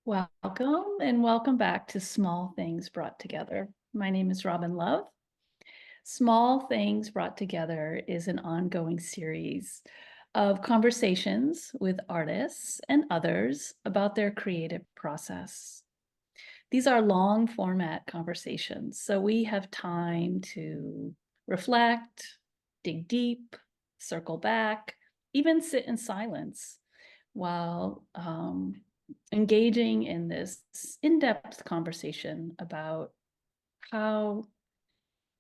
Welcome and welcome back to Small Things Brought Together. My name is Robin Love. Small Things Brought Together is an ongoing series of conversations with artists and others about their creative process. These are long format conversations, so we have time to reflect, dig deep, circle back, even sit in silence while engaging in this in-depth conversation about how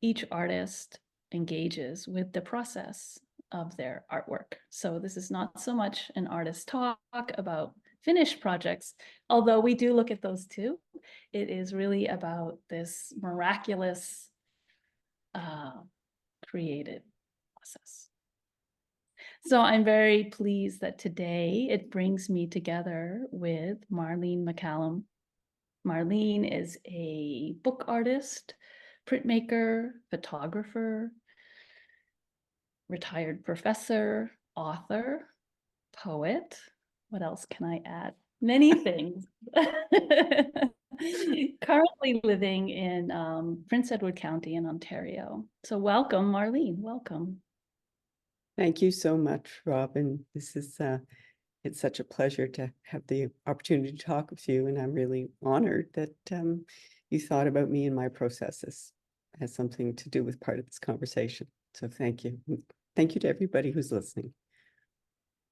each artist engages with the process of their artwork. So this is not so much an artist talk about finished projects, although we do look at those too. It is really about this miraculous creative process. So I'm very pleased that today it brings me together with Marlene MacCallum. Marlene is a book artist, printmaker, photographer, retired professor, author, poet. What else can I add? Many things. Currently living in Prince Edward County in Ontario. So welcome, Marlene. Welcome. Thank you so much, Robin. It's such a pleasure to have the opportunity to talk with you, and I'm really honored that you thought about me and my processes as something to do with part of this conversation. So thank you. Thank you to everybody who's listening.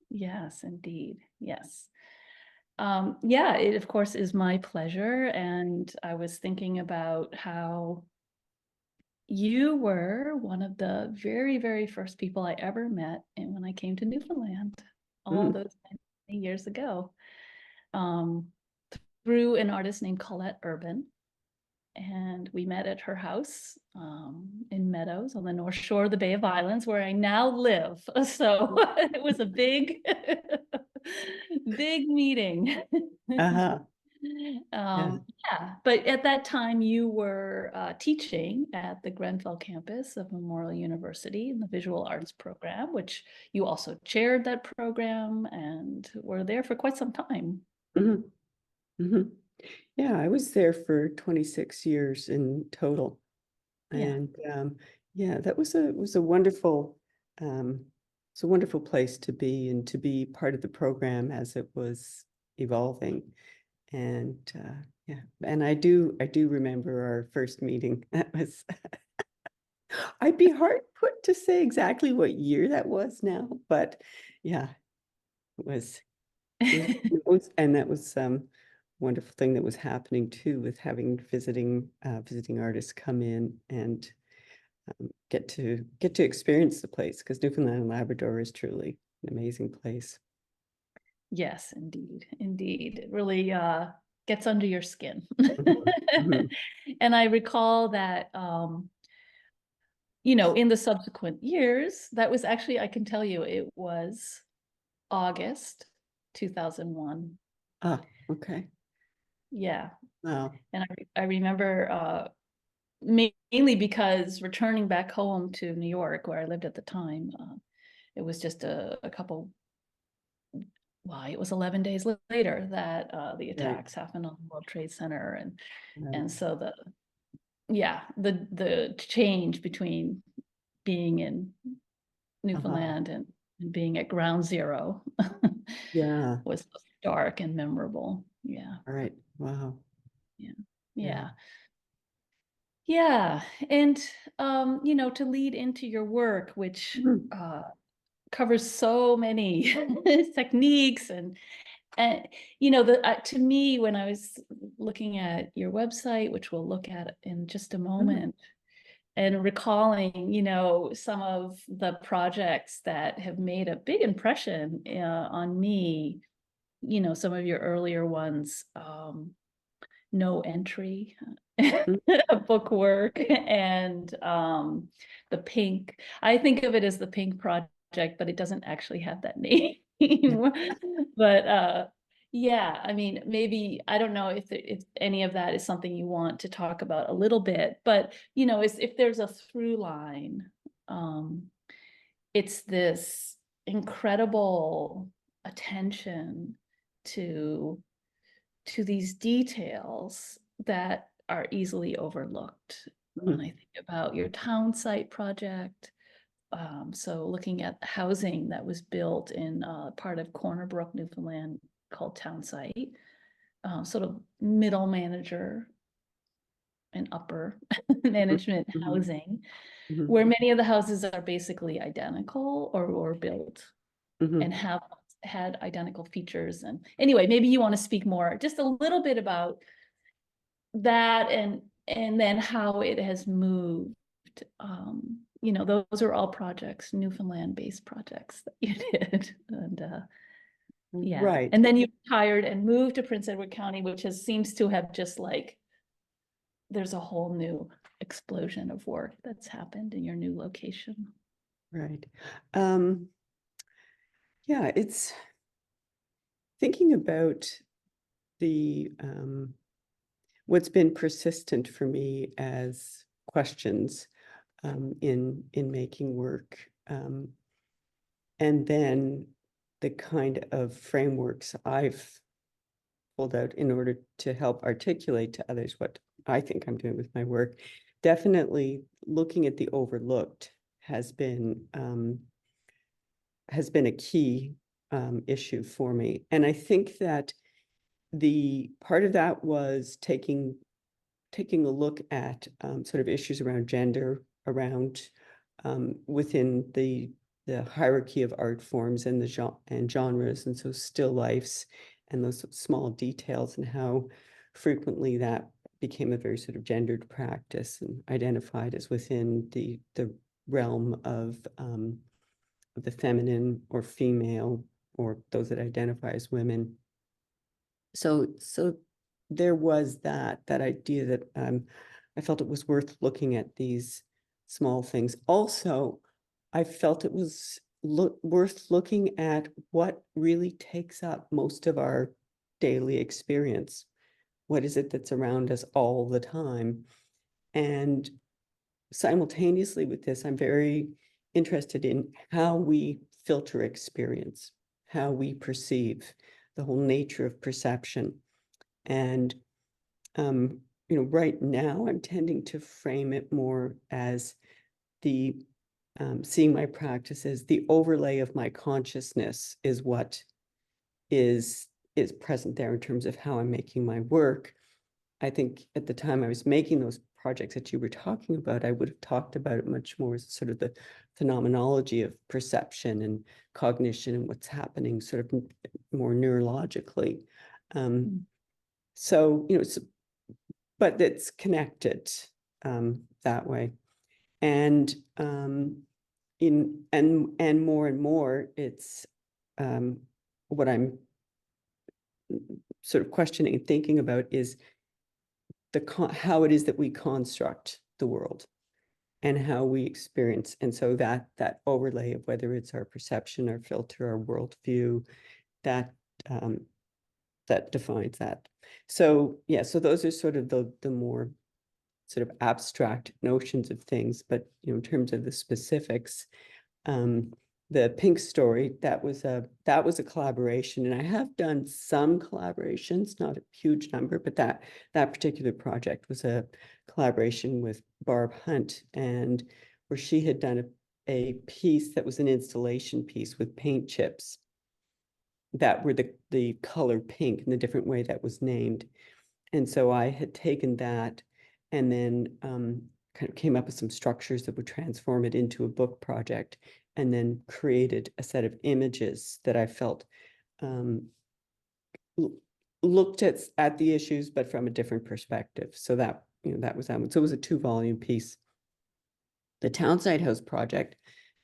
Yes, indeed. Yes. Yeah, it of course is my pleasure. And I was thinking about how you were one of the very, very first people I ever met when I came to Newfoundland all Mm. those many years ago, through an artist named Colette Urban. And we met at her house in Meadows on the North Shore of the Bay of Islands, where I now live. So it was a big, big meeting. Uh-huh. Yeah. Yeah, but at that time you were teaching at the Grenfell campus of Memorial University in the visual arts program, which you also chaired that program and were there for quite some time. Mhm. Mhm. Yeah, I was there for 26 years in total. Yeah. And yeah, that was a wonderful it's a wonderful place to be and to be part of the program as it was evolving. And yeah, and I do remember our first meeting. That was I'd be hard put to say exactly what year that was now, but yeah, it was and that was wonderful thing that was happening too, with having visiting artists come in and get to experience the place, because Newfoundland and Labrador is truly an amazing place. Yes, indeed. Indeed. It really gets under your skin. Mhm. Mhm. And I recall that in the subsequent years, that was actually, I can tell you, it was August 2001. Ah, okay. Yeah. Wow. And I remember mainly because returning back home to New York, where I lived at the time, it was just a couple, well, it was 11 days later that the Right. attacks happened on the World Trade Center. Right. And so the change between being in Uh-huh. Newfoundland and being at ground zero Yeah. was dark and memorable. Yeah. All right. Wow. Yeah. Yeah. Yeah. Yeah. And to lead into your work, which Mhm. covers so many techniques and to me, when I was looking at your website, which we'll look at in just a Mhm. moment, and recalling, some of the projects that have made a big impression on me, some of your earlier ones, No Entry, Mhm. book work, and the Pink. I think of it as the Pink Project, but it doesn't actually have that name. Yeah. But yeah, I mean, maybe I don't know if any of that is something you want to talk about a little bit, but if there's a through line, um, it's this incredible attention to to these details that are easily overlooked. When I think about your town site project, so looking at housing that was built in part of Corner Brook, Newfoundland, called Town Site, sort of middle manager and upper management Mhm. housing, Mhm. where many of the houses are basically identical or built Mhm. and have had identical features. And anyway, maybe you want to speak more, just a little bit about that and then how it has moved. You know, those are all projects, Newfoundland-based projects that you did. And yeah. Right. And then you retired and moved to Prince Edward County, which seems to have just like, there's a whole new explosion of work that's happened in your new location. Right. Um, yeah, it's thinking about the what's been persistent for me as questions in making work, and then the kind of frameworks I've pulled out in order to help articulate to others what I think I'm doing with my work. Definitely looking at the overlooked has been a key issue for me. And I think that the part of that was taking a look at sort of issues around gender, around within the hierarchy of art forms and and genres, and so still lifes and those small details, and how frequently that became a very sort of gendered practice and identified as within the realm of the feminine or female, or those that identify as women. So there was that idea that I felt it was worth looking at these small things. Also, I felt it was worth looking at what really takes up most of our daily experience. What is it that's around us all the time? And simultaneously with this, I'm very interested in how we filter experience, how we perceive, the whole nature of perception. And right now I'm tending to frame it more as the seeing my practice as the overlay of my consciousness is what is present there in terms of how I'm making my work. I think at the time I was making those projects that you were talking about, I would have talked about it much more as sort of the phenomenology of perception and cognition and what's happening sort of more neurologically. So, but it's connected that way. And more and more, it's what I'm sort of questioning and thinking about is how it is that we construct the world and how we experience. And so that overlay of whether it's our perception, our filter, our worldview, that that defines that. So yeah, so those are sort of the more sort of abstract notions of things, but in terms of the specifics, the pink story, that was a collaboration, and I have done some collaborations, not a huge number, but that particular project was a collaboration with Barb Hunt, and where she had done a piece that was an installation piece with paint chips that were the color pink in the different way that was named. And so I had taken that and then kind of came up with some structures that would transform it into a book project, and then created a set of images that I felt looked at the issues, but from a different perspective. So that, that was that one. So it was a 2-volume piece. The Townside House project,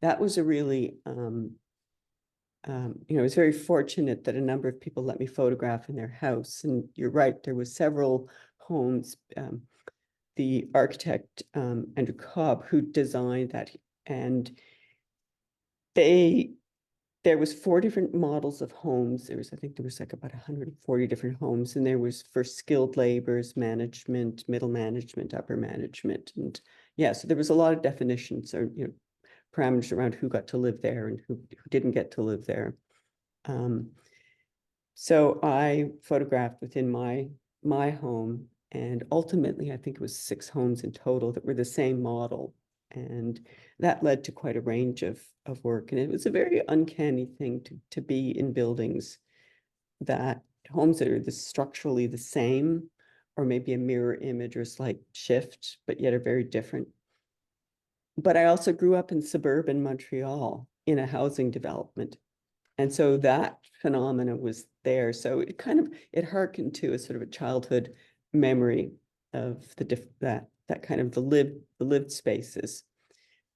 that was a really, I was very fortunate that a number of people let me photograph in their house. And you're right, there was several homes. The architect, Andrew Cobb, who designed that, and there was 4 different models of homes. I think there was like about 140 different homes, and there was for skilled laborers, management, middle management, upper management. And yeah, so there was a lot of definitions or, parameters around who got to live there and who didn't get to live there. So I photographed within my home, and ultimately I think it was 6 homes in total that were the same model. And that led to quite a range of work. And it was a very uncanny thing to be in buildings, that homes that are structurally the same, or maybe a mirror image or slight shift, but yet are very different. But I also grew up in suburban Montreal in a housing development. And so that phenomena was there. So it harkened to a sort of a childhood memory of that kind of the lived spaces.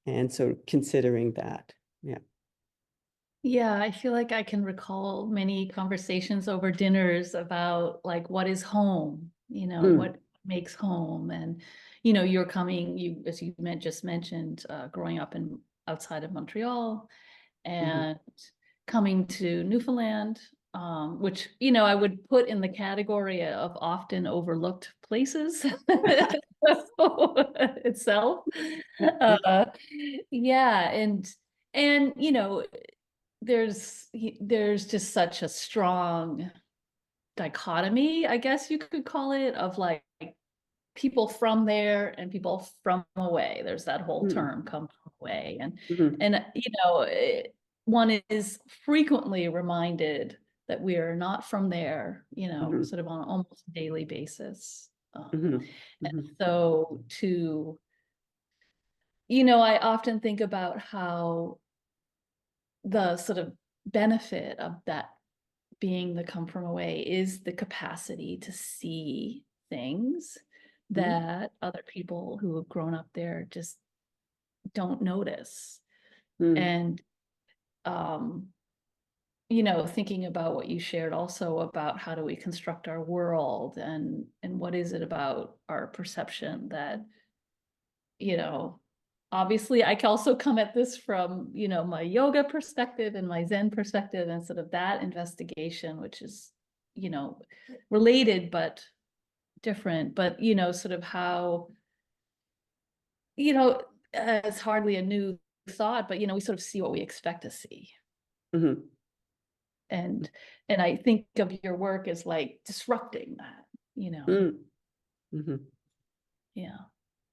And so considering that, yeah. Yeah, I feel like I can recall many conversations over dinners about like what is home, Mm, what makes home. And, as you just mentioned, growing up in outside of Montreal mhm. and coming to Newfoundland, which, I would put in the category of often overlooked places itself. Yeah. Uh, yeah, and there's just such a strong dichotomy, I guess you could call it, of like people from there and people from away. There's that whole Mm, term, come from away. And mhm, and one is frequently reminded that we are not from there, mhm, sort of on an almost daily basis. mhm, And mhm, so I often think about how the sort of benefit of that being the come from away is the capacity to see things mhm, that other people who have grown up there just don't notice. mm, And thinking about what you shared also about how do we construct our world, and what is it about our perception that, you know, obviously I can also come at this from, my yoga perspective and my Zen perspective, and sort of that investigation, which is, you know, related but different, but, sort of how, it's hardly a new thought, but, we sort of see what we expect to see. mhm, And, and I think of your work as like disrupting that, you know? mm, mhm. Yeah.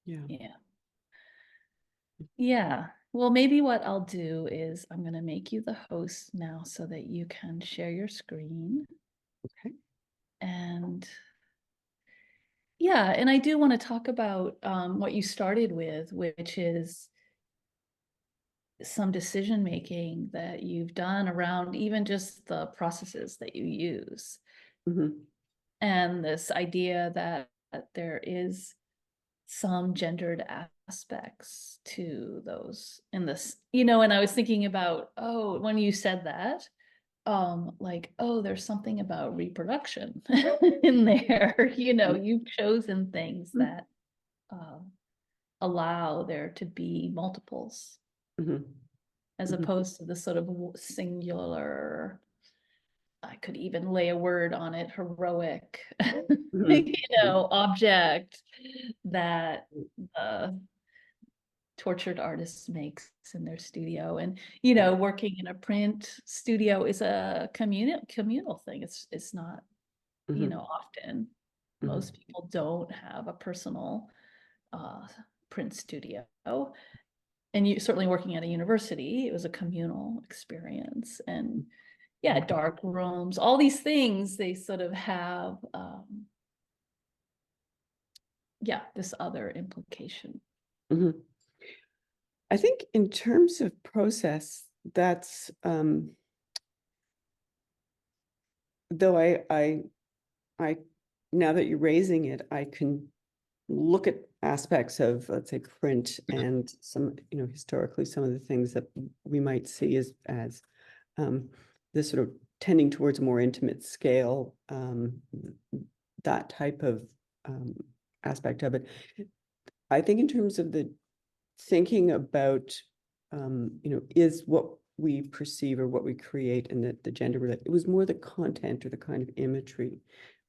Yeah. Yeah. Yeah. Well, maybe what I'll do is I'm going to make you the host now so that you can share your screen. Okay. And yeah, and I do want to talk about what you started with, which is some decision making that you've done around even just the processes that you use. Mhm, And this idea that there is some gendered aspects to those in this, and I was thinking about, oh, when you said that, like, oh, there's something about reproduction in there. mhm, You've chosen things mm, that allow there to be multiples mhm, as mhm, opposed to the sort of singular, I could even lay a word on it, heroic, mhm, mhm, object that the tortured artist makes in their studio. And, yeah. working in a print studio is a communal thing. It's not, Mhm, often mhm, most people don't have a personal uh, print studio. And you certainly working at a university, it was a communal experience. And yeah, mhm, dark rooms, all these things, they sort of have, yeah, this other implication. mhm. I think in terms of process, that's though I now that you're raising it, I can look at aspects of, let's say, print and some, historically some of the things that we might see as um, this sort of tending towards a more intimate scale, that type of um, aspect of it. I think in terms of the thinking about, is what we perceive or what we create and the gender relate, it was more the content or the kind of imagery.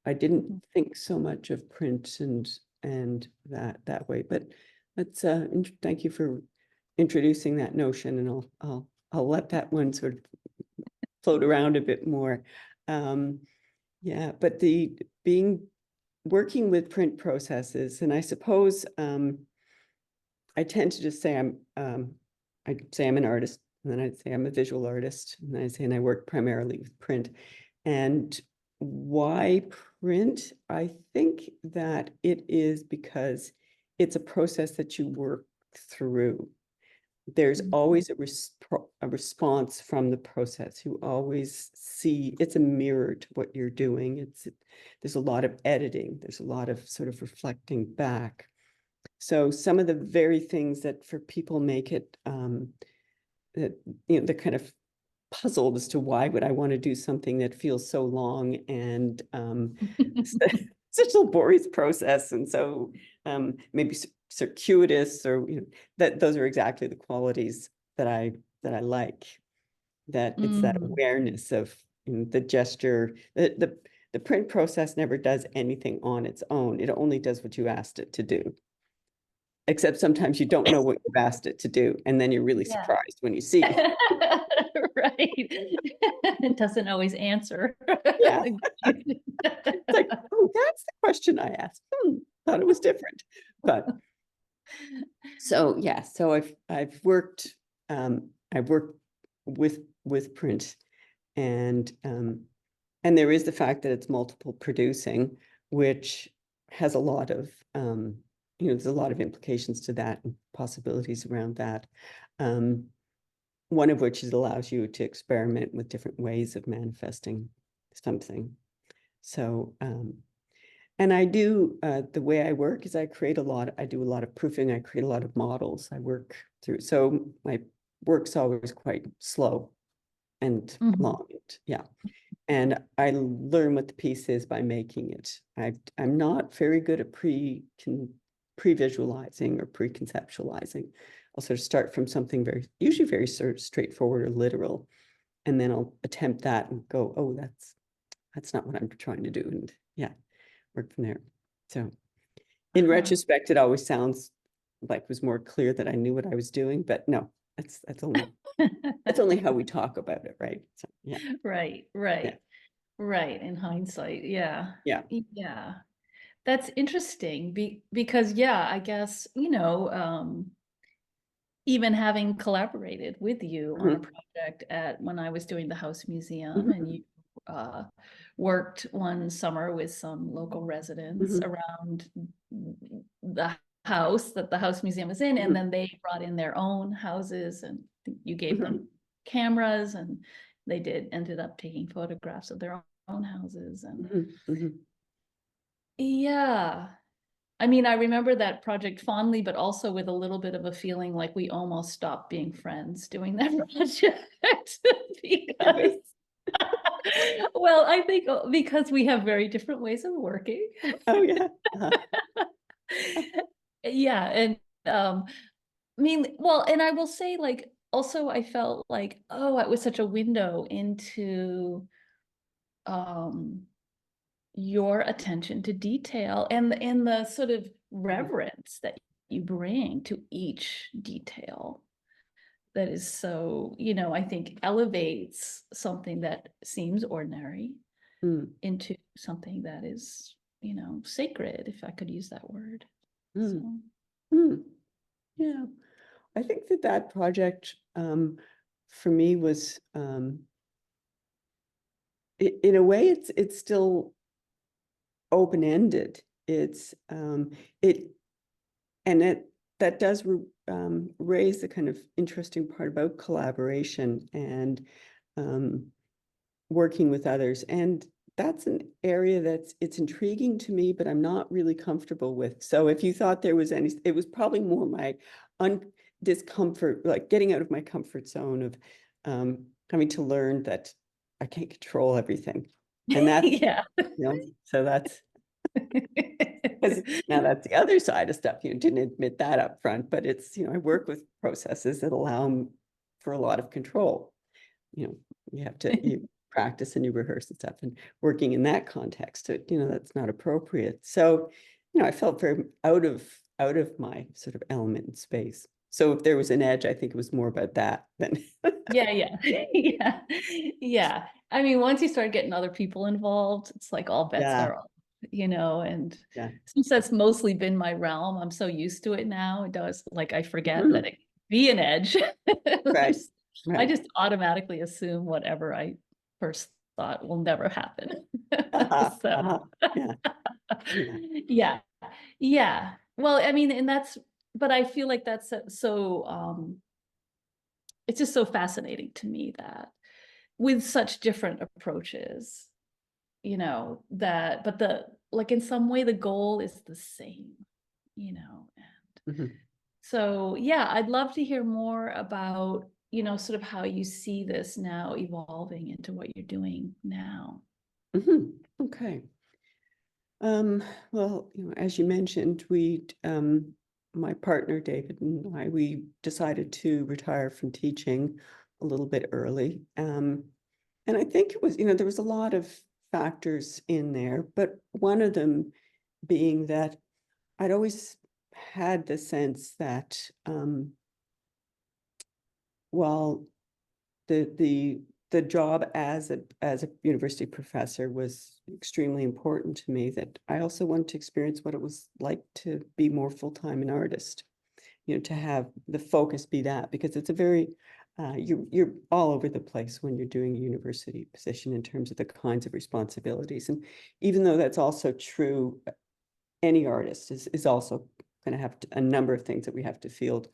I didn't Mhm. think so much of print and that way, but that's thank you for introducing that notion, and I'll let that one sort of float around a bit more. Yeah, but working with print processes, and I suppose I tend to just say I'd say I'm an artist, and then I'd say I'm a visual artist, and then I'd say, and I work primarily with print. And why print? I think that it is because it's a process that you work through. There's always a response from the process. You always see it's a mirror to what you're doing. There's a lot of editing. There's a lot of sort of reflecting back. So some of the very things that for people make it that they're kind of puzzled as to why would I want to do something that feels so long and such a laborious process, and so maybe circuitous, or that those are exactly the qualities that I like. That it's that awareness of the gesture. The print process never does anything on its own. It only does what you asked it to do. Except sometimes you don't know what you've asked it to do, and then you're really Yeah. surprised when you see. Right. It doesn't always answer. Yeah. It's like, oh, that's the question I asked. Thought it was different. But so yeah, so I've worked with print, and there is the fact that it's multiple producing, which has a lot of there's a lot of implications to that and possibilities around that. One of which is allows you to experiment with different ways of manifesting something. So and I do the way I work is I do a lot of proofing. I create a lot of models. I work through, so my work's always quite slow and long. Yeah. And I learn what the piece is by making it. I'm not very good at pre-visualizing or pre-conceptualizing. I'll sort of start from something usually very sort of straightforward or literal, and then I'll attempt that and go, oh, that's not what I'm trying to do, and yeah, work from there. So in retrospect, it always sounds like it was more clear that I knew what I was doing, but no, that's only how we talk about it, right? So yeah. Right, Yeah. right. In hindsight, yeah. Yeah. Yeah. That's interesting because yeah, I guess, even having collaborated with you on a project when I was doing the House Museum, and you worked one summer with some local residents around the house that the House Museum was in, and then they brought in their own houses, and you gave them cameras, and they ended up taking photographs of their own houses. And yeah, I mean, I remember that project fondly, but also with a little bit of a feeling like we almost stopped being friends doing that project because, well, I think because we have very different ways of working. Oh yeah. Yeah, and I mean, well, and I will say, like, also I felt like, oh, it was such a window into your attention to detail and the sort of reverence that you bring to each detail that is so, I think elevates something that seems ordinary into something that is, sacred, if I could use that word. So. Yeah, I think that project for me was in a way it's still open-ended. It's that does raise the kind of interesting part about collaboration and working with others, and that's an area it's intriguing to me, but I'm not really comfortable with. So if you thought there was it was probably more my discomfort, like getting out of my comfort zone of having to learn that I can't control everything, and that's Yeah. so that's because now that's the other side of stuff. You didn't admit that up front, but it's I work with processes that allow for a lot of control. You have to you practice and you rehearse and stuff, and working in that context, that's not appropriate. So I felt very out of my sort of element and space. So if there was an edge, I think it was more about that than. Yeah, yeah, yeah, yeah. I mean, once you start getting other people involved, it's like all bets Yeah, are off, you know, and yeah. since that's mostly been my realm, I'm so used to it now. It does, like, I forget that Mhm. it can be an edge. Right, I right. just automatically assume whatever I first thought will never happen. Uh-huh, So, uh-huh. Yeah, yeah. yeah, yeah. Well, I mean, and that's, but I feel like that's so, it's just so fascinating to me that with such different approaches, you know, that, but the, like, in some way, the goal is the same, you know. Mhm, So, yeah, I'd love to hear more about, you know, sort of how you see this now evolving into what you're doing now. mhm. Okay. Well, as you mentioned, my partner David and I, we decided to retire from teaching a little bit early. And I think it was, there was a lot of factors in there, but one of them being that I'd always had the sense that while the job as a university professor was extremely important to me, that I also wanted to experience what it was like to be more full-time an artist, to have the focus be that, because it's a very you're all over the place when you're doing a university position in terms of the kinds of responsibilities. And even though that's also true, any artist is also going to have a number of things that we have to field.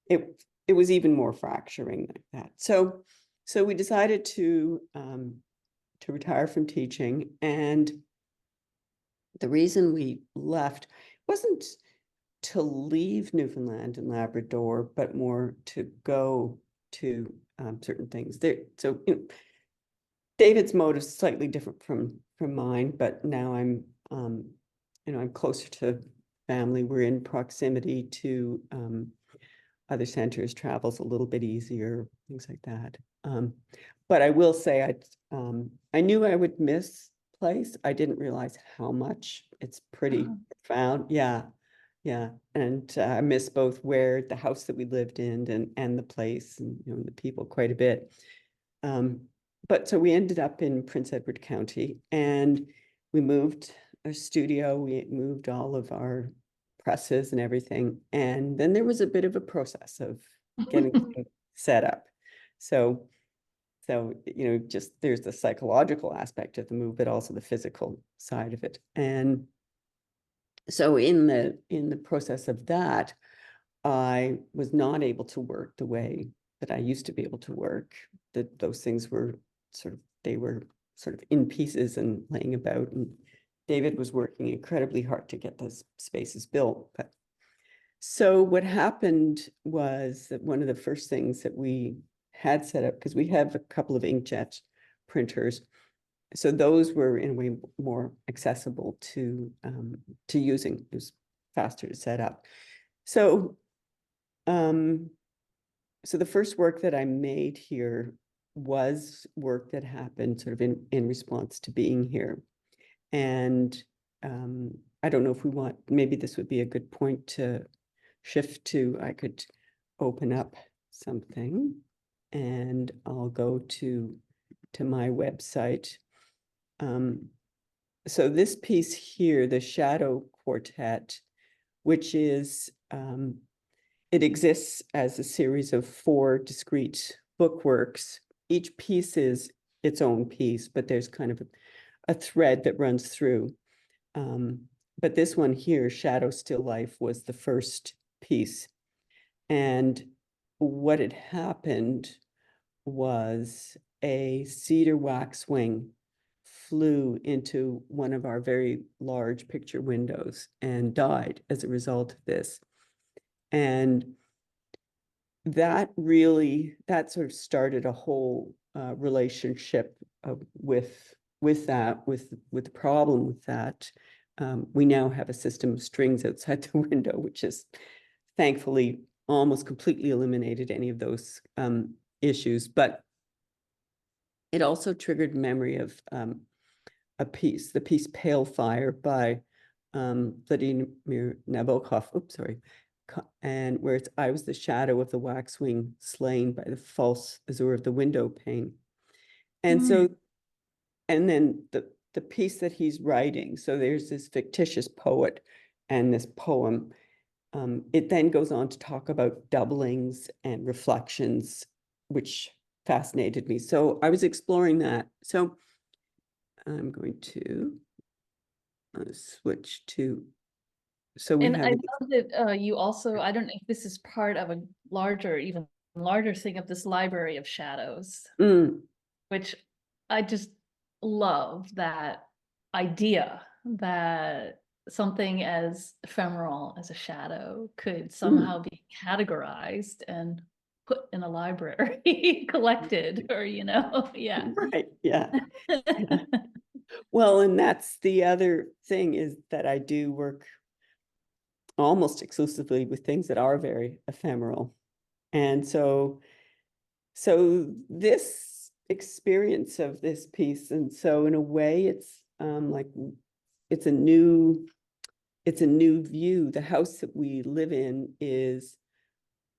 It was even more fracturing like that. So we decided to retire from teaching, and the reason we left wasn't to leave Newfoundland and Labrador, but more to go to certain things there. So David's mode is slightly different from mine, but now I'm closer to family. We're in proximity to other centers, travels a little bit easier, things like that. But I will say I knew I would miss place. I didn't realize how much. It's pretty Oh. profound. Yeah, yeah. And I miss both where the house that we lived in and the place and the people quite a bit. Um, but so we ended up in Prince Edward County, and we moved our studio, we moved all of our presses and everything. And then there was a bit of a process of getting things set up. So, just there's the psychological aspect of the move, but also the physical side of it. And so in the process of that, I was not able to work the way that I used to be able to work. That those things were they were sort of in pieces and laying about. And David was working incredibly hard to get those spaces built. But so what happened was that one of the first things that we had set up, because we have a couple of inkjet printers, so those were in a way more accessible to using. It was faster to set up. So um, so the first work that I made here was work that happened sort of in response to being here. And I don't know if we want, maybe this would be a good point to shift to, I could open up something and I'll go to my website. So this piece here, the Shadow Quartet, which is it exists as a series of 4 discrete bookworks. Each piece is its own piece, but there's kind of a thread that runs through. But this one here, Shadow Still Life, was the first piece. And what had happened was a cedar waxwing flew into one of our very large picture windows and died as a result of this. And that sort of started a whole relationship with the problem with that. We now have a system of strings outside the window, which has thankfully almost completely eliminated any of those issues. But it also triggered memory of the piece Pale Fire by Vladimir Nabokov. Oops, sorry. and where I was the shadow of the waxwing slain by the false azure of the window pane. And so, and then the piece that he's writing, so there's this fictitious poet and this poem. It then goes on to talk about doublings and reflections, which fascinated me. So I was exploring that. So I'm going to switch to, so we And have, I love that you also, I don't know if this is part of a larger, even larger thing of this library of shadows, which I just love that idea that something as ephemeral as a shadow could somehow be categorized and put in a library, collected, or, yeah. right, yeah. Yeah. Well, and that's the other thing, is that I do work almost exclusively with things that are very ephemeral. And so this experience of this piece, and so in a way it's like it's a new view. The house that we live in is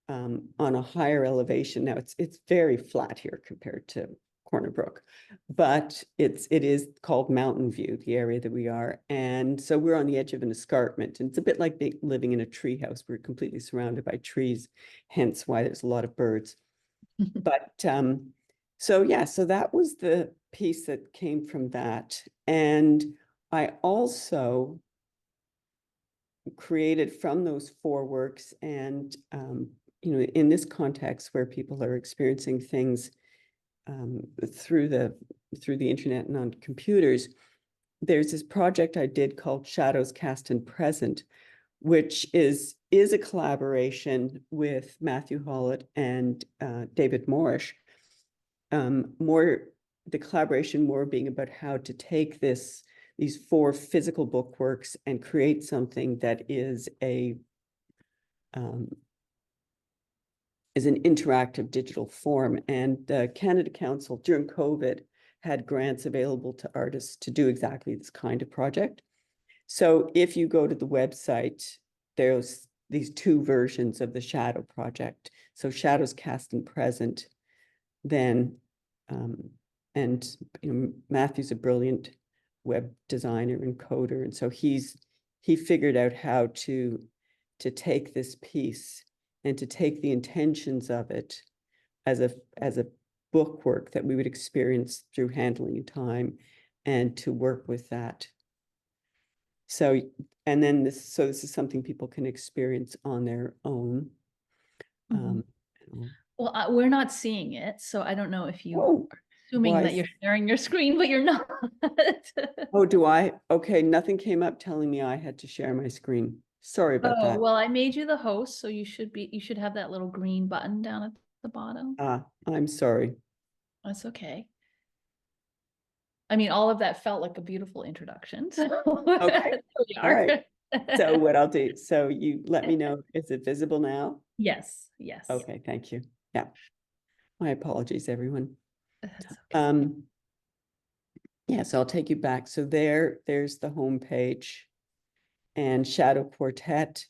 on a higher elevation. Now it's very flat here compared to Corner Brook, but it is called Mountain View, the area that we are. And so we're on the edge of an escarpment, and it's a bit like living in a tree house. We're completely surrounded by trees, hence why there's a lot of birds. But so yeah, so that was the piece that came from that. And I also created from those four works, and in this context where people are experiencing things through the internet and on computers, there's this project I did called Shadows Cast and Present, which is a collaboration with Matthew Hollett and David Morish. The collaboration more being about how to take these four physical bookworks and create something that is an interactive digital form. And the Canada Council during COVID had grants available to artists to do exactly this kind of project. So if you go to the website, there's these two versions of the Shadow project. So Shadows Cast and Present, then, and Matthew's a brilliant web designer and coder. And so he figured out how to take this piece and to take the intentions of it as a bookwork that we would experience through handling time, and to work with that. So, and then this is something people can experience on their own. Well, we're not seeing it, so I don't know if you are assuming why? that you're sharing your screen, but you're not. Oh, do I? Okay, nothing came up telling me I had to share my screen. Sorry about that. Well, I made you the host, so you should have that little green button down at the bottom. I'm sorry. That's okay. I mean, all of that felt like a beautiful introduction. So Okay. we All are. right. So what I'll do, so you let me know, is it visible now? Yes, yes. Okay, thank you. Yeah. My apologies, everyone. That's okay. Yeah, so I'll take you back. So there's the home page, and Shadow Quartet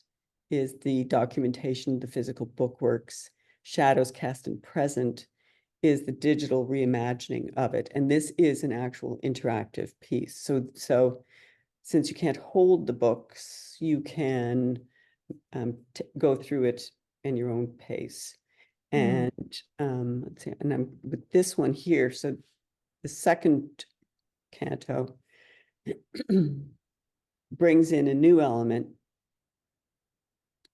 is the documentation of the physical bookworks. Shadows Cast and Present is the digital reimagining of it. And this is an actual interactive piece. So since you can't hold the books, you can go through it in your own pace. And let's see, and I'm with this one here. So the second canto brings in a new element,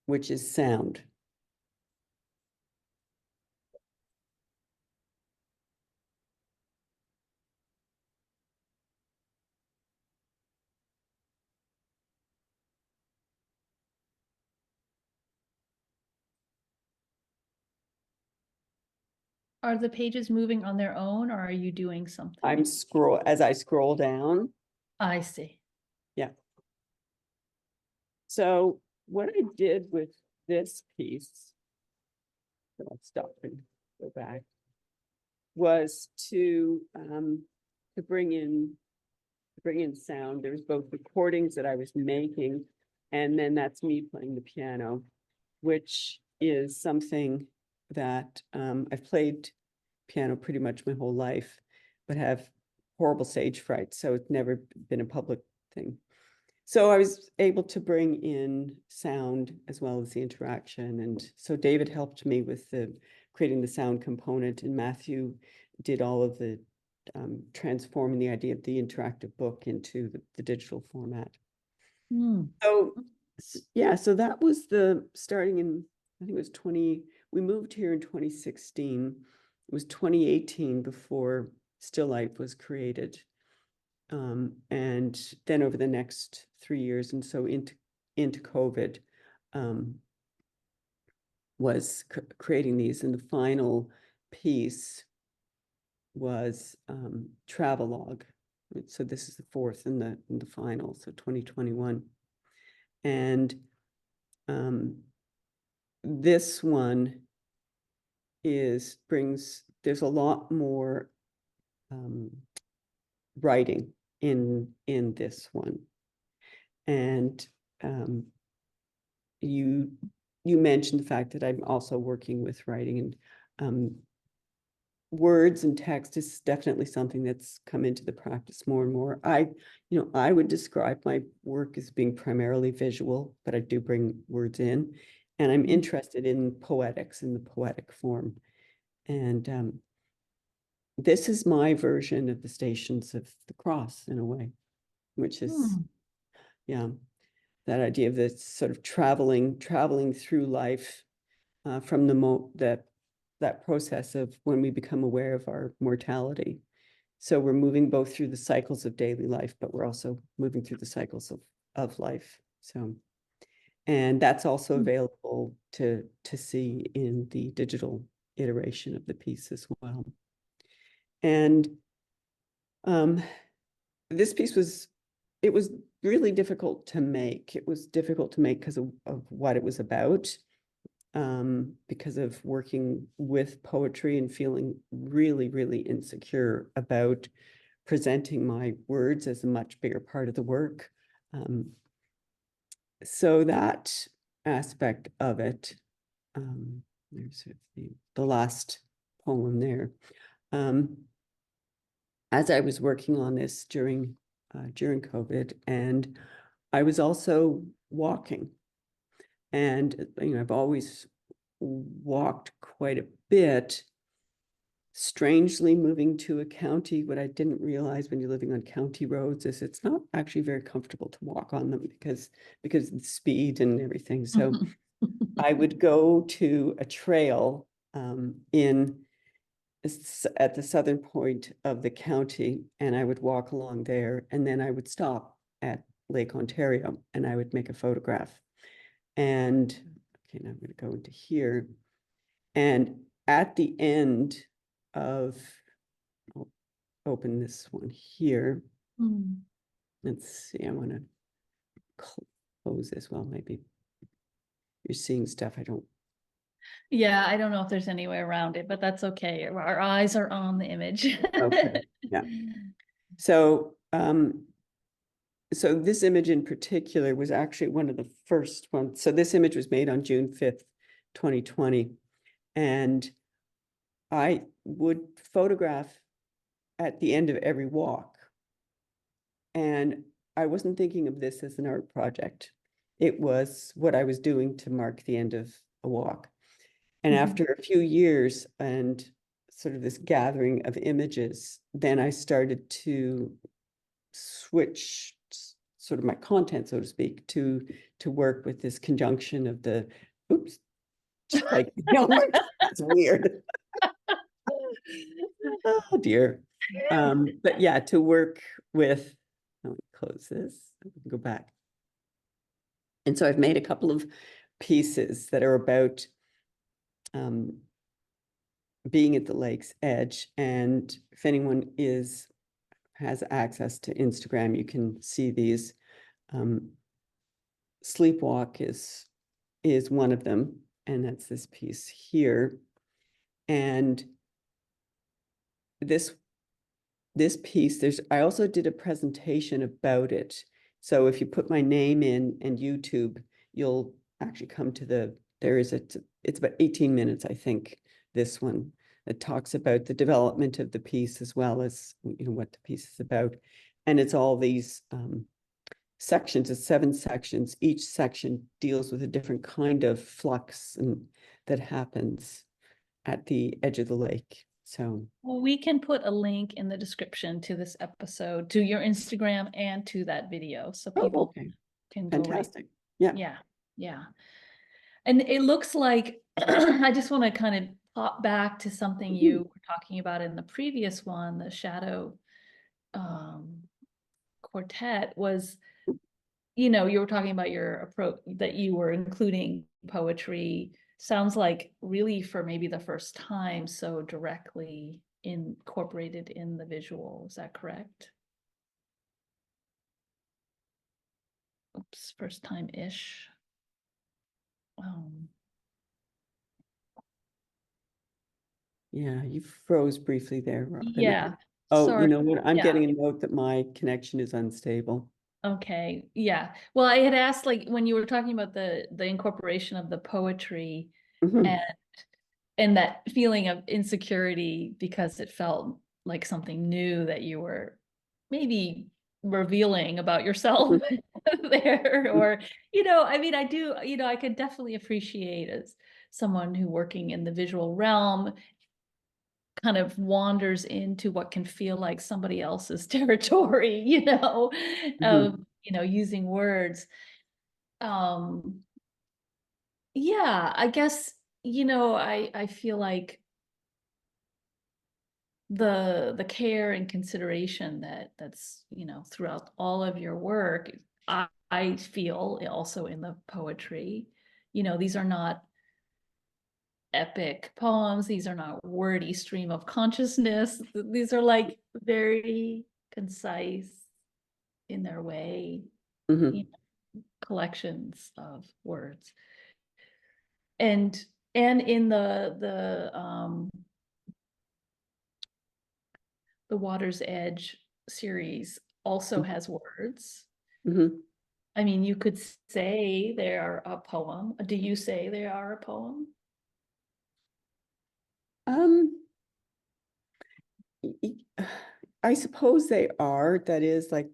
which is sound. Are the pages moving on their own, or are you doing something? As I scroll down. I see. Yeah. So what I did with this piece, so I'll stop and go back, was to bring in sound. There's both recordings that I was making, and then that's me playing the piano. which is something that I've played piano pretty much my whole life, but have horrible stage fright, so it's never been a public thing. So I was able to bring in sound as well as the interaction. And so David helped me with creating the sound component, and Matthew did all of the transforming the idea of the interactive book into the digital format. So yeah, so that was the starting in, I think it was we moved here in 2016. It was 2018 before Still Life was created. And then over the next 3 years and so into COVID, was creating these, and the final piece was Travelogue. So this is the fourth in the final, so 2021. And this one there's a lot more writing in this one. And you mentioned the fact that I'm also working with writing, and words and text is definitely something that's come into the practice more and more. I would describe my work as being primarily visual, but I do bring words in, and I'm interested in poetics, in the poetic form. And this is my version of the Stations of the Cross in a way, which is, yeah, that idea of this sort of traveling through life from that process of when we become aware of our mortality. So we're moving both through the cycles of daily life, but we're also moving through the cycles of life. So, and that's also available to see in the digital iteration of the piece as well. And this piece was really difficult to make. It was difficult to make because of what it was about, because of working with poetry and feeling really, really insecure about presenting my words as a much bigger part of the work. So that aspect of it, there's the last poem there. As I was working on this during COVID, and I was also walking. And I've always walked quite a bit. Strangely, moving to a county, what I didn't realize when you're living on county roads is it's not actually very comfortable to walk on them because of the speed and everything. So I would go to a trail at the southern point of the county, and I would walk along there, and then I would stop at Lake Ontario and I would make a photograph. And okay, now I'm going to go into here. And at the end of, I'll open this one here. Let's see, I want to close this. Well, maybe you're seeing stuff I don't. Yeah, I don't know if there's any way around it, but that's okay. Our eyes are on the image. Okay, yeah. So, so this image in particular was actually one of the first ones. So this image was made on June 5th, 2020. And I would photograph at the end of every walk. And I wasn't thinking of this as an art project. It was what I was doing to mark the end of a walk. And after a few years and sort of this gathering of images, then I started to switch sort of my content, so to speak, to work with this conjunction of the, oops, like, that's weird. Oh dear. But yeah, to work with, I'll close this, go back. And so I've made a couple of pieces that are about being at the lake's edge. And if anyone has access to Instagram, you can see these. Sleepwalk is one of them, and that's this piece here. And this piece, I also did a presentation about it. So if you put my name in and YouTube, you'll actually come to the there is it's about 18 minutes, I think, this one, that talks about the development of the piece as well as, you know, what the piece is about. And it's all these sections, it's 7 sections. Each section deals with a different kind of flux and that happens at the edge of the lake. So Well, we can put a link in the description to this episode, to your Instagram and to that video, so people okay, can go right. fantastic. Yeah. Yeah, yeah. And it looks like, I just want to kind of pop back to something you were talking about in the previous one, the shadow quartet was, you know, you were talking about your approach that you were including poetry. Sounds like really for maybe the first time, so directly incorporated in the visual. Is that correct? Oops, first time-ish. Yeah, you froze briefly there, Robin. Yeah. Oh, you Sorry. know what? I'm Yeah. getting a note that my connection is unstable. Okay. Yeah. Well, I had asked, like, when you were talking about the incorporation of the poetry Mhm, and and that feeling of insecurity because it felt like something new that you were maybe revealing about yourself mhm, there, mhm, or, you know, I mean, I do, you know, I could definitely appreciate, as someone who working in the visual realm, kind of wanders into what can feel like somebody else's territory, you know, mhm, of, you know, using words. Um, yeah, I guess, you know, I feel like the care and consideration that's, you know, throughout all of your work, I feel also in the poetry, you know, these are not epic poems, these are not wordy stream of consciousness, these are like very concise in their way, you mhm, know, collections of words. And in the Water's Edge series also has words. mhm. I mean, you could say they are a poem. Do you say they are a poem? Um, I suppose they are. That is like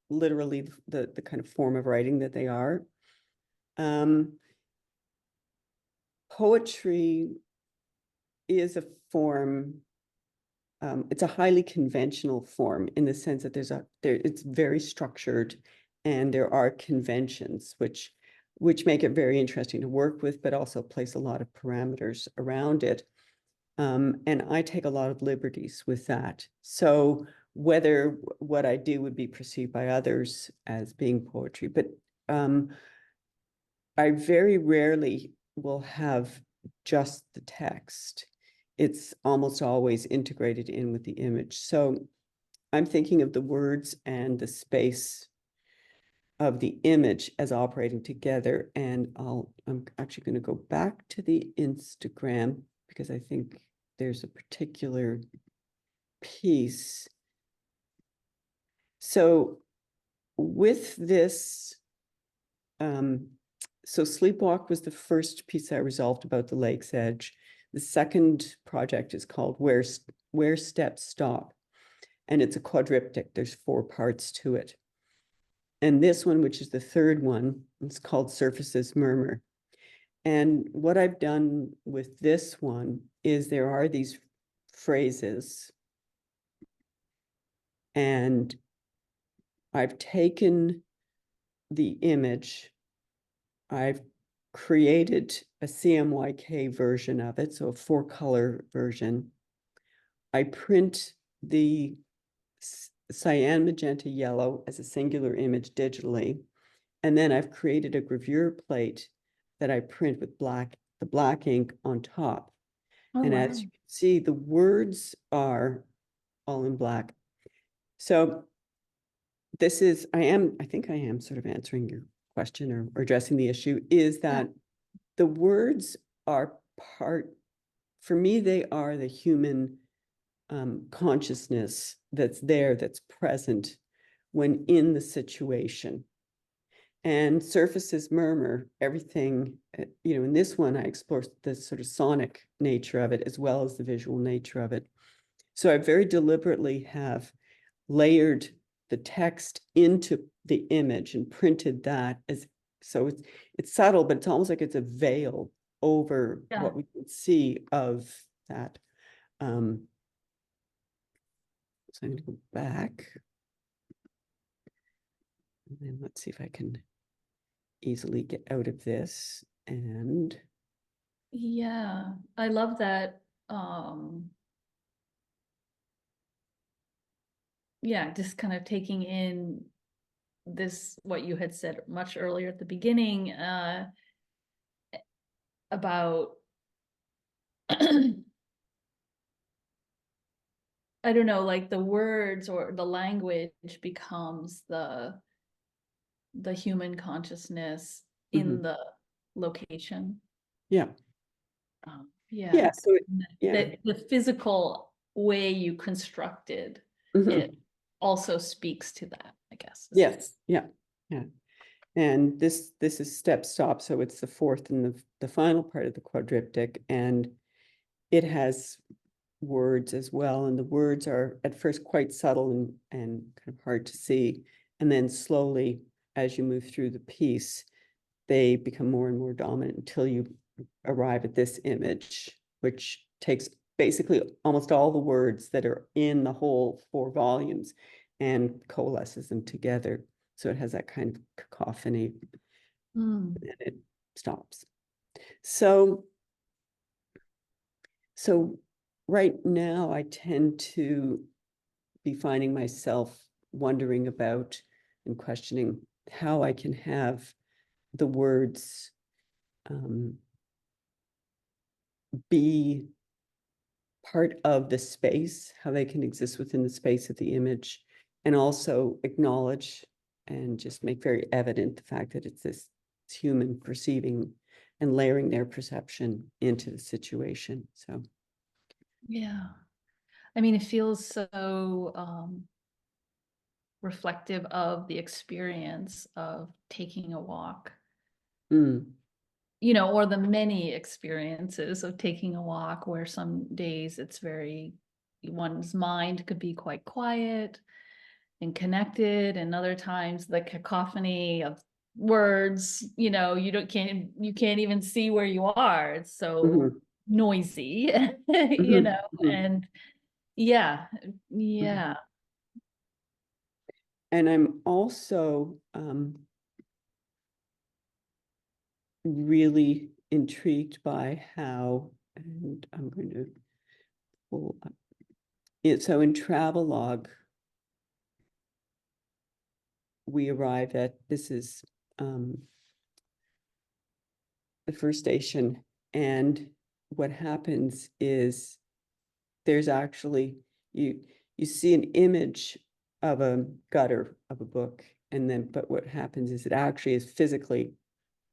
literally the kind of form of writing that they are. Um, Poetry is a form. It's a highly conventional form in the sense that it's very structured, and there are conventions which make it very interesting to work with, but also place a lot of parameters around it. And I take a lot of liberties with that. So whether what I do would be perceived by others as being poetry, but I very rarely will have just the text. It's almost always integrated in with the image. So I'm thinking of the words and the space of the image as operating together. And I'm actually going to go back to the Instagram because I think there's a particular piece. So with this, so Sleepwalk was the first piece I resolved about the lake's edge. The second project is called Where Steps Stop, and it's a quadriptych. There's 4 parts to it. And this one, which is the third one, it's called Surfaces Murmur. And what I've done with this one is there are these phrases, and I've taken the image, I've created a CMYK version of it, so a 4-color version. I print the cyan, magenta, yellow as a singular image digitally. And then I've created a gravure plate that I print with the black ink on top. Oh, And wow. as you can see, the words are all in black. So this is, I think I am sort of answering your question or addressing the issue, is Yeah. that the words are part, for me, they are the human consciousness that's there, that's present when in the situation. and surfaces murmur, everything, in this one, I explore the sort of sonic nature of it as well as the visual nature of it. So I very deliberately have layered the text into the image and printed that as, so it's subtle, but it's almost like it's a veil over what we can see of that. So I'm going to go back. And then let's see if I can easily get out of this. And Yeah, I love that. Yeah, just kind of taking in this, what you had said much earlier at the beginning, about I don't know, like the words or the language becomes the human consciousness in the location. yeah, Yeah, yeah. So yeah. the physical way you constructed it also speaks to that, I guess. Yes, yeah, yeah. And this is step stop, so it's the fourth and the final part of the quadriptych, and it has words as well. And the words are at first quite subtle and kind of hard to see. And then slowly, as you move through the piece, they become more and more dominant until you arrive at this image, which takes basically almost all the words that are in the whole 4 volumes and coalesces them together. So it has that kind of cacophony, and it stops. So right now I tend to be finding myself wondering about and questioning how I can have the words be part of the space, how they can exist within the space of the image, and also acknowledge and just make very evident the fact that it's this human perceiving and layering their perception into the situation. So Yeah. I mean, it feels so reflective of the experience of taking a walk, or the many experiences of taking a walk, where some days it's very, one's mind could be quite quiet and connected, and other times the cacophony of words, you can't even see where you are. It's so noisy, and yeah, yeah. And I'm also really intrigued by how, and I'm going to pull up it. So in Travelogue, we arrive at, this is the first station, and what happens is there's actually, you see an image of a gutter of a book, and then, but what happens is it actually is physically,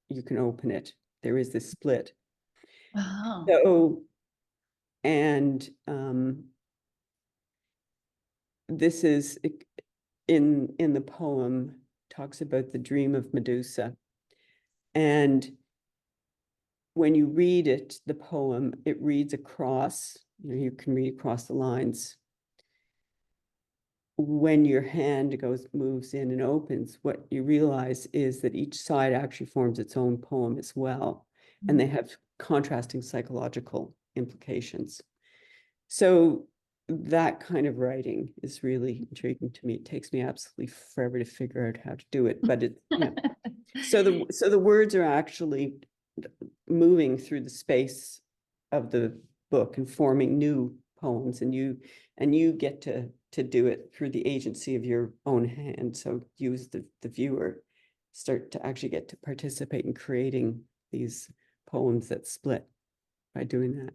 you can open it. There is this split. Oh. So, and this is in the poem, talks about the dream of Medusa. And when you read it, the poem, it reads across, you can read across the lines. When your hand moves in and opens, what you realize is that each side actually forms its own poem as well. And they have contrasting psychological implications. So that kind of writing is really intriguing to me. It takes me absolutely forever to figure out how to do it, but it, yeah. So the words are actually moving through the space of the book and forming new poems, and you get to do it through the agency of your own hand. So you as the viewer start to actually get to participate in creating these poems that split by doing that.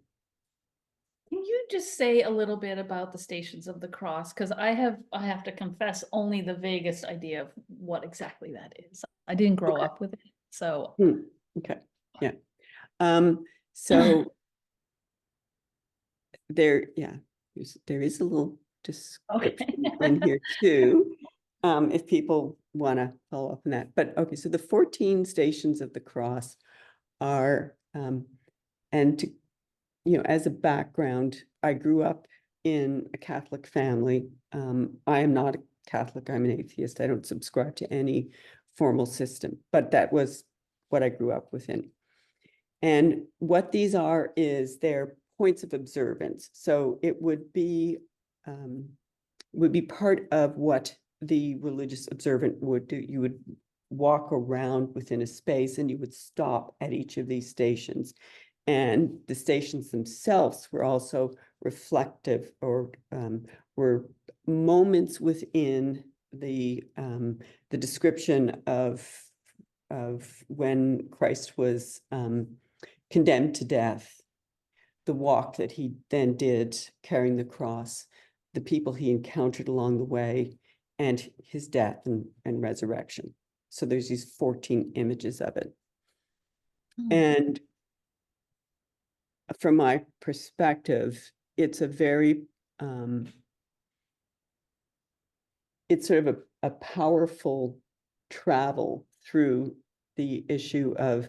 Can you just say a little bit about the Stations of the Cross? Because I have to confess, only the vaguest idea of what exactly that is. I didn't grow up with it, so. Okay, yeah. So there is a little description in here too. If people want to follow up on that. But okay, so the 14 stations of the cross are, and to, as a background, I grew up in a Catholic family. I am not a Catholic, I'm an atheist. I don't subscribe to any formal system, but that was what I grew up within. And what these are is they're points of observance. So it would be part of what the religious observant would do. You would walk around within a space and you would stop at each of these stations. And the stations themselves were also reflective, or were moments within the description of when Christ was condemned to death, the walk that he then did carrying the cross, the people he encountered along the way, and his death and resurrection. So there's these 14 images of it. And from my perspective, it's a very, it's sort of a powerful travel through the issue of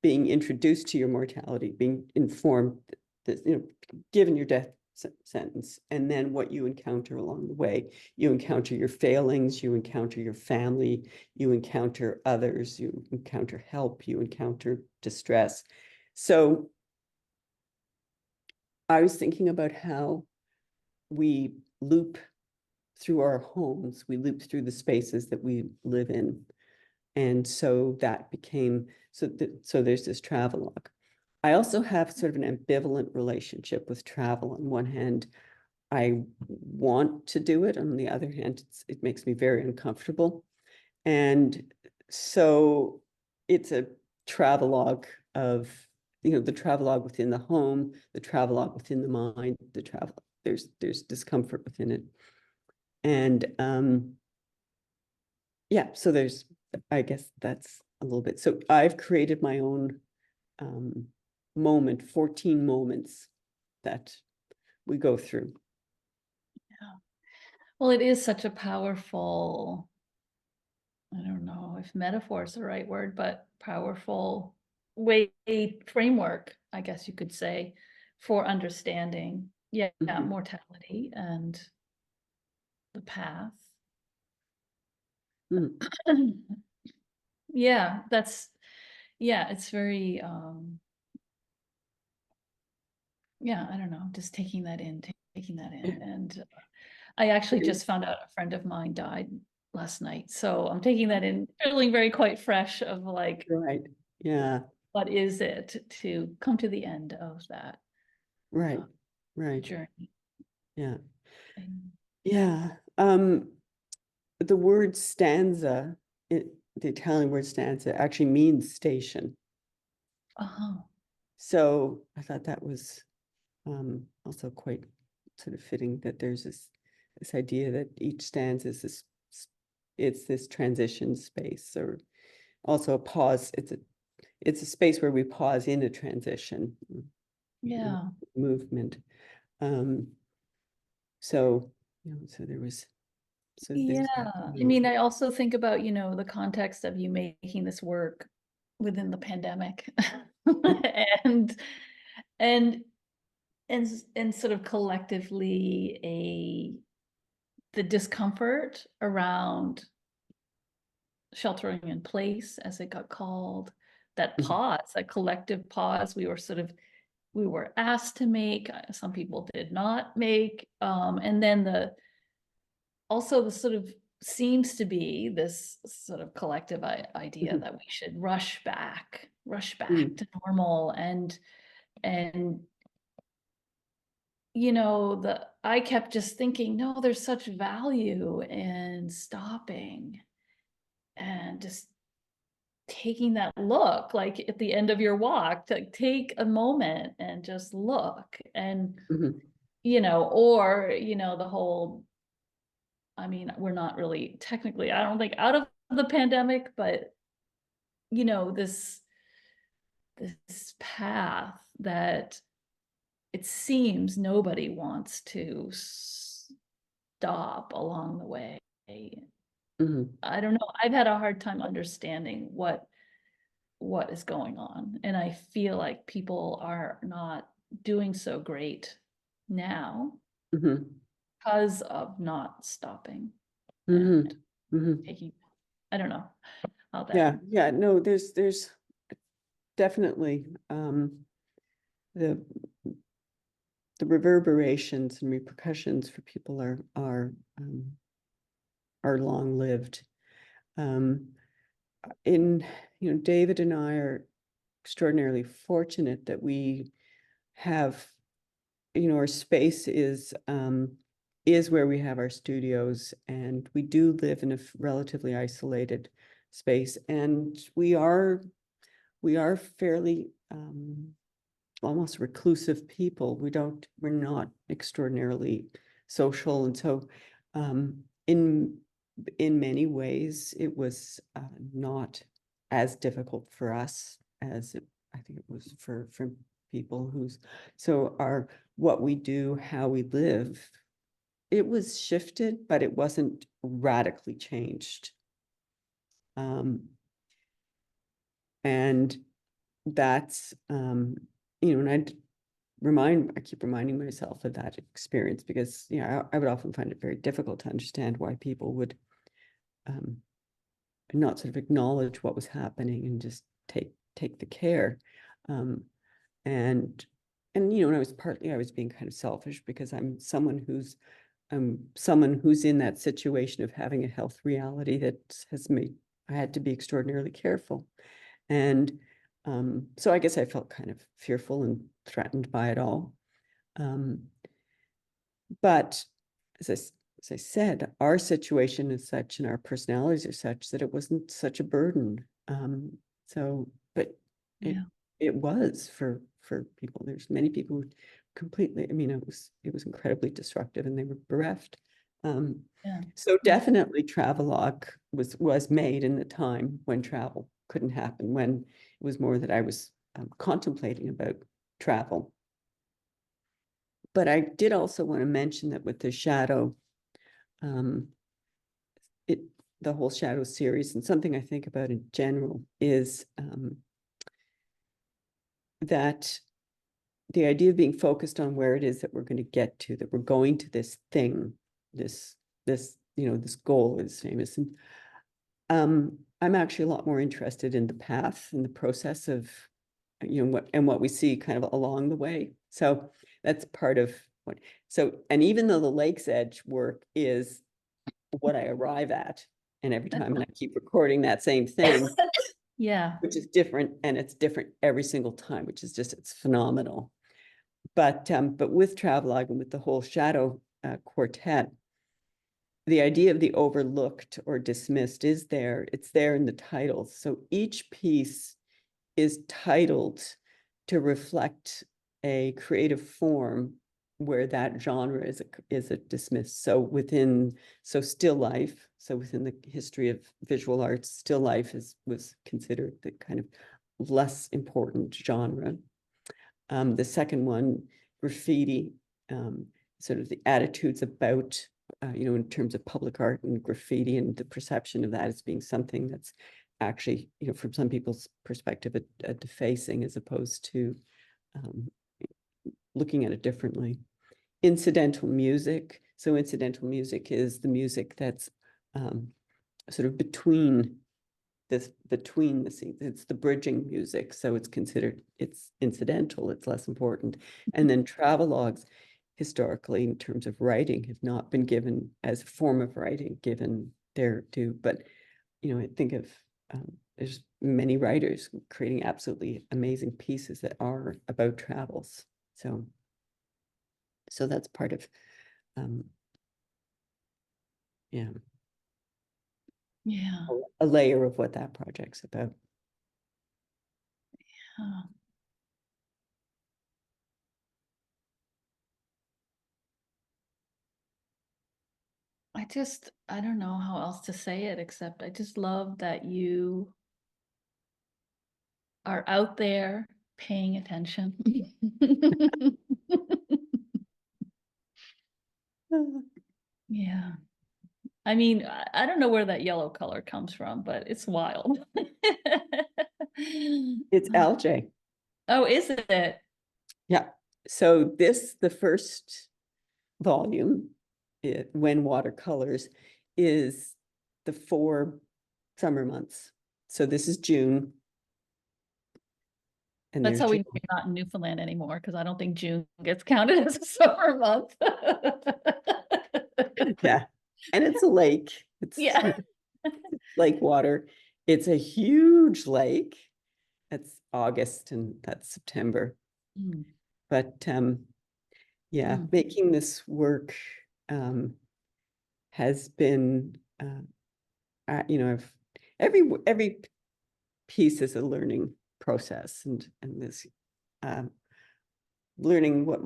being introduced to your mortality, being informed that, given your death sentence, and then what you encounter along the way. You encounter your failings, you encounter your family, you encounter others, you encounter help, you encounter distress. So I was thinking about how we loop through our homes, we loop through the spaces that we live in. And so that became, so there's this travelogue. I also have sort of an ambivalent relationship with travel. On one hand, I want to do it. On the other hand, it makes me very uncomfortable. And so it's a travelogue of, the travelogue within the home, the travelogue within the mind, there's discomfort within it. And yeah, so I guess that's a little bit. So I've created my own 14 moments that we go through. Yeah. Well, it is such a powerful, I don't know if metaphor is the right word, but powerful framework, I guess you could say, for understanding, mortality and the path. Yeah, it's very, I don't know, just taking that in. And I actually just found out a friend of mine died last night. So I'm taking that in, feeling very quite fresh of like, Right. Yeah. what is it to come to the end of that Right. Right. journey? Yeah. And, Yeah. The word stanza, the Italian word stanza actually means station. So I thought that was also quite sort of fitting, that there's this idea that each stanza is this transition space, or also a pause. It's a space where we pause in a transition. yeah. Movement. So there was. So Yeah. that. I mean, I also think about, the context of you making this work within the pandemic and and and sort of collectively the discomfort around sheltering in place, as it got called, that pause, that collective pause we were asked to make, some people did not make, and then also the sort of seems to be this sort of collective idea that we should rush back to normal, and I kept just thinking, no, there's such value in stopping and just taking that look, like at the end of your walk, to take a moment and just look. And or the whole, I mean, we're not really technically, I don't think, out of the pandemic, but this path that it seems nobody wants to stop along the way. Mhm. I don't know. I've had a hard time understanding what is going on. And I feel like people are not doing so great now Mhm. because of not stopping and Mhm. Mhm. taking, I don't know how that, Yeah, yeah, no, there's definitely the the reverberations and repercussions for people are long-lived. Um, David and I are extraordinarily fortunate that we have, our space is where we have our studios, and we do live in a relatively isolated space, and we are fairly almost reclusive people. We're not extraordinarily social. And so in many ways, it was not as difficult for us as I think it was for people so what we do, how we live, it was shifted, but it wasn't radically changed. And that's, and I keep reminding myself of that experience because, I would often find it very difficult to understand why people would not sort of acknowledge what was happening and just take the care. Um, and and I was being kind of selfish because I'm someone who's in that situation of having a health reality that has made I had to be extraordinarily careful. And so I guess I felt kind of fearful and threatened by it all. But as I said, our situation is such and our personalities are such that it wasn't such a burden. But it yeah, it was for people. There's many people who completely, I mean, it was incredibly disruptive and they were bereft. Um, yeah, so yeah, definitely travelogue was made in the time when travel couldn't happen, when it was more that I was contemplating about travel. But I did also want to mention that with the shadow, um, it the whole shadow series, and something I think about in general is that the idea of being focused on where it is that we're going to get to, that we're going to this thing, this goal is famous. And I'm actually a lot more interested in the path and the process of, what we see kind of along the way. So that's part of what, and even though the Lake's Edge work is what I arrive at, and every time, and I keep recording that same thing, yeah, which is different, and it's different every single time, which is it's phenomenal. But with Travelogue and with the whole shadow quartet, the idea of the overlooked or dismissed is there. It's there in the titles. So each piece is titled to reflect a creative form where that genre is a dismissed. So still life. So within the history of visual arts, still life was considered the kind of less important genre. The second one, graffiti, sort of the attitudes about, in terms of public art and graffiti and the perception of that as being something that's actually, from some people's perspective, a defacing as opposed to um, looking at it differently. Incidental music. So incidental music is the music that's sort of between the scenes. It's the bridging music, so it's incidental, it's less important. And then travelogues, historically, in terms of writing, have not been given as a form of writing, given their due. But I think of there's many writers creating absolutely amazing pieces that are about travels. So that's part of um, yeah, yeah. a layer of what that project's about. Oh, I don't know how else to say it except I just love that you are out there paying attention. Yeah. I mean, I don't know where that yellow color comes from, but it's wild. It's algae. Oh, is it? Yeah. So the first volume, when watercolors, is the 4 summer months. So this is June, and That's there's how we July. know you're not in Newfoundland anymore, because I don't think June gets counted as a summer month. Yeah, and it's a lake. It's Yeah. lake water. It's a huge lake. That's August and that's September. Mm, But yeah, mm. making this work has been, I've every piece is a learning process, and this um, learning what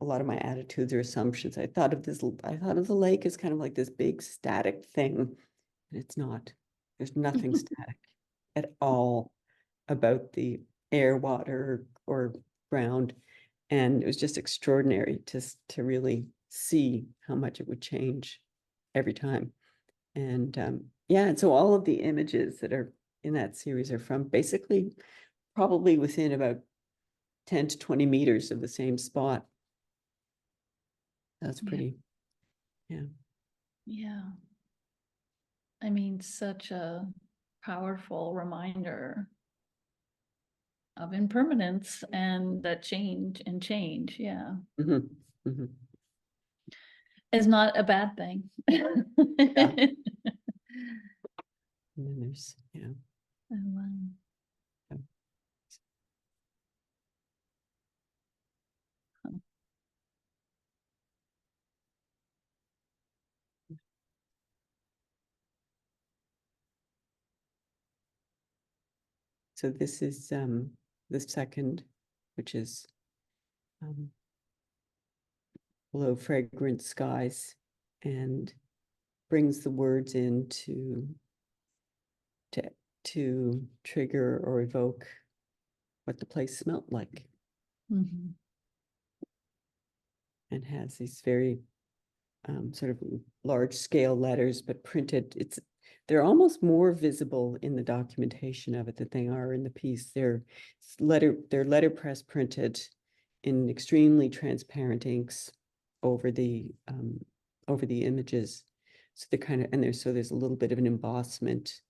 a lot of my attitudes or assumptions. I thought of the lake as kind of like this big static thing, and it's not. There's nothing static at all about the air, water, or ground. And it was just extraordinary to really see how much it would change every time. And yeah, and so all of the images that are in that series are from basically probably within about 10 to 20 meters of the same spot. That's Yeah. pretty, yeah. Yeah. I mean, such a powerful reminder of impermanence and that change and change, yeah, Mhm, mhm. is not a bad thing. Yeah. And then there's, yeah. Um, Yeah. So this is the second, which is um, Below Fragrant Skies, and brings the words in to to trigger or evoke what the place smelt like, mhm. and has these very sort of large scale letters, but printed. They're almost more visible in the documentation of it than they are in the piece. They're letterpress printed in extremely transparent inks over the images. So they're kind of, and there's a little bit of an embossment.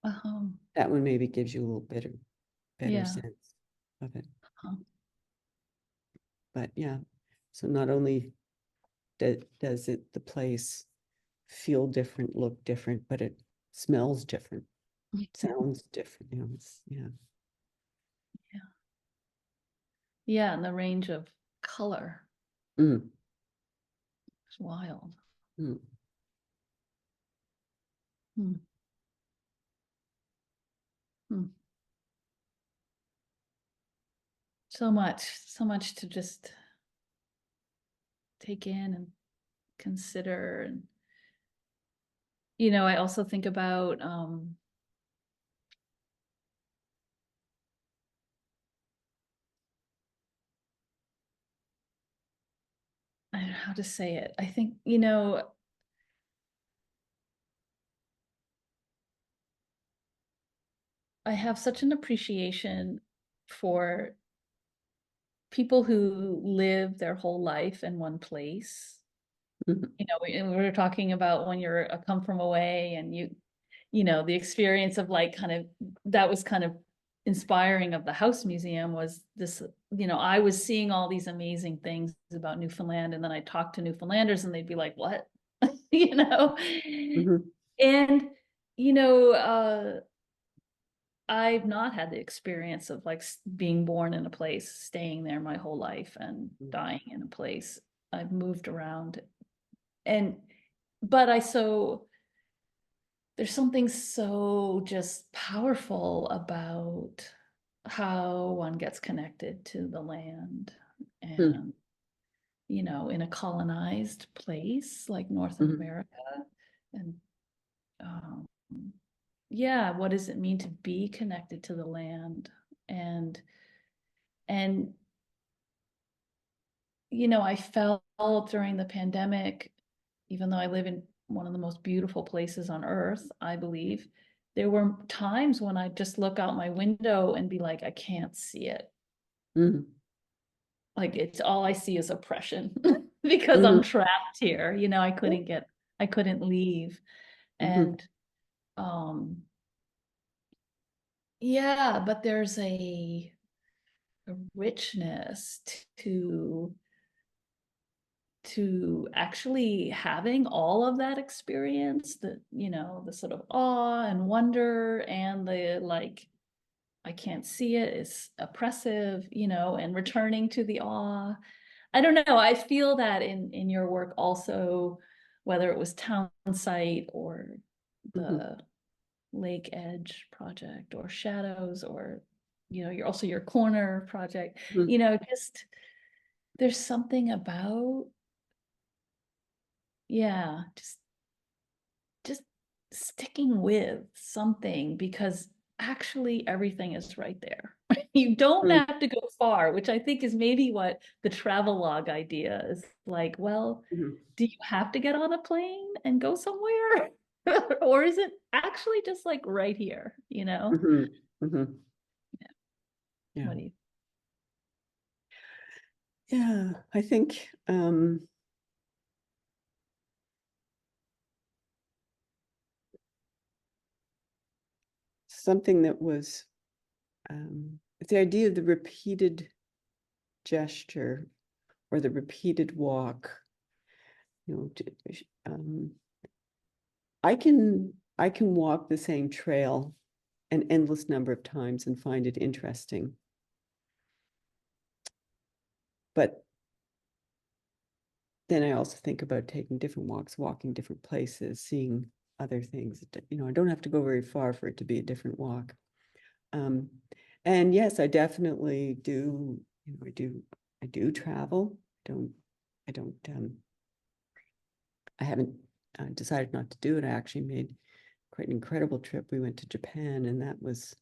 Oh, That one maybe gives you a little better yeah. sense of it. Huh. But yeah, so not only does the place feel different, look different, but it smells different, sounds different. Yeah. Yeah. Yeah, and the range of color Mm, is wild. mm, Hmm. Hmm. So much to just take in and consider. And, I also think about, I don't know how to say it. I think, I have such an appreciation for people who live their whole life in one place. mhm, And we were talking about when you're a come from away, and the experience of like kind of that was kind of inspiring of the house museum was this, I was seeing all these amazing things about Newfoundland, and then I talked to Newfoundlanders and they'd be like, what? you know? mhm, And, you know, uh, I've not had the experience of like being born in a place, staying there my whole life, and mm, dying in a place. I've moved around, and but I so there's something so just powerful about how one gets connected to the land. mm, And in a colonized place like North mhm, America. And um, yeah, what does it mean to be connected to the land? And I felt during the pandemic, even though I live in one of the most beautiful places on earth, I believe. There were times when I just look out my window and be like, I can't see it. Mhm. Like it's all I see is oppression because I'm Mhm. trapped here. You know, Yeah. I couldn't leave. Mhm. And yeah, but there's a richness to actually having all of that experience, the, you know, the sort of awe and wonder and the like, I can't see it, is oppressive, you know, and returning to the awe. I don't know. I feel that in your work also, whether it was Town Site or Mhm. the Lake Edge project or Shadows or, you know, you're also your corner project, Mhm. you know, just there's something about, yeah, just sticking with something because actually everything is right there. You don't Mhm. have to go far, which I think is maybe what the travel log idea is like. Well, Mhm. do you have to get on a plane and go somewhere? Or is it actually just like right here, you know? Mhm. Mhm. Yeah. What do you? Yeah, I think something that was the idea of the repeated gesture or the repeated walk, you know, I can walk the same trail an endless number of times and find it interesting. But then I also think about taking different walks, walking different places, seeing other things. You know, I don't have to go very far for it to be a different walk. Um, and yes, I definitely do, you know, I do travel. I don't, I haven't decided not to do it. I actually made quite an incredible trip. We went to Japan, and that was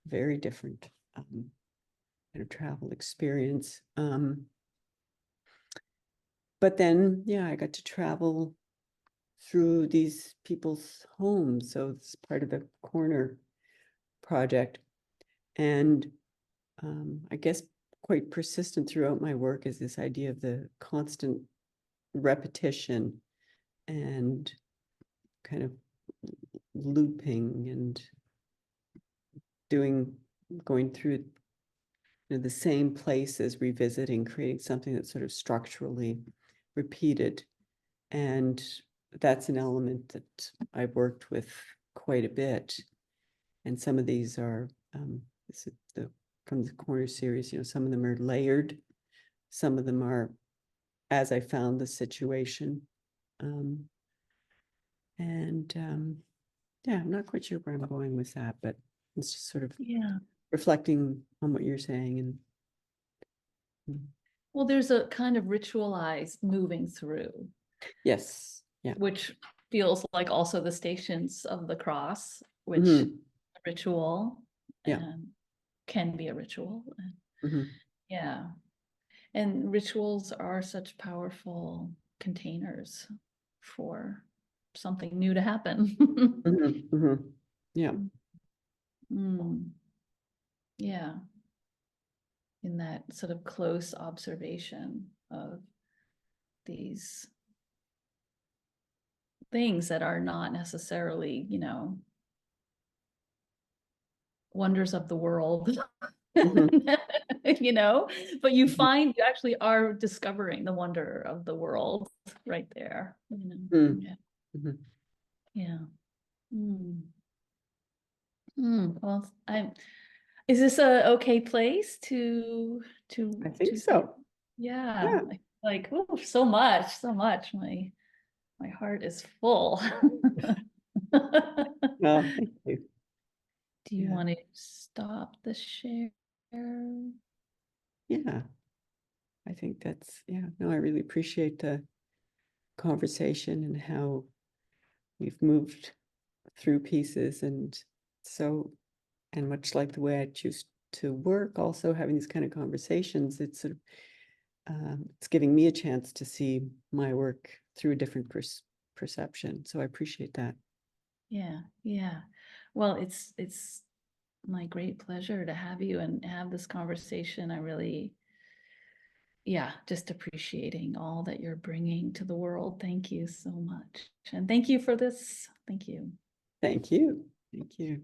very different kind of travel experience. But then, yeah, I got to travel through these people's homes. So it's part of the corner project. And I guess quite persistent throughout my work is this idea of the constant repetition and kind of looping and going through, you know, the same places, revisiting, creating something that's sort of structurally repeated. And that's an element that I've worked with quite a bit. And some of these are this is from the corner series, you know, some of them are layered, some of them are as I found the situation. Um, and yeah, I'm not quite sure where I'm going with that, but it's just sort of Yeah. reflecting on what you're saying. And Well, there's a kind of ritualized moving through, yes, yeah. which feels like also the Stations of the Cross, which Mhm. ritual Yeah. and can be a ritual. Mhm. Yeah. And rituals are such powerful containers for something new to happen. Mhm. Mhm. Yeah. Mm, yeah. In that sort of close observation of these things that are not necessarily, you know, wonders of the world, Mhm. you know, but you Mhm. find you actually are discovering the wonder of the world right there, you know. Mhm. Yeah. Mhm. Yeah. Mm. Well, is this a okay place I think to say? so. Yeah, Yeah. like, oh, so much, so much. My heart is full. Well, thank you. Do you Yeah. want to stop the share? Yeah. I think that's, yeah, no, I really appreciate the conversation and how we've moved through pieces. And so, and much like the way I choose to work, also having these kind of conversations, it's sort of, it's giving me a chance to see my work through a different perception. So I appreciate that. Yeah, yeah. Well, it's my great pleasure to have you and have this conversation. I really, yeah, just appreciating all that you're bringing to the world. Thank you so much. And thank you for this. Thank you. Thank you. Thank you.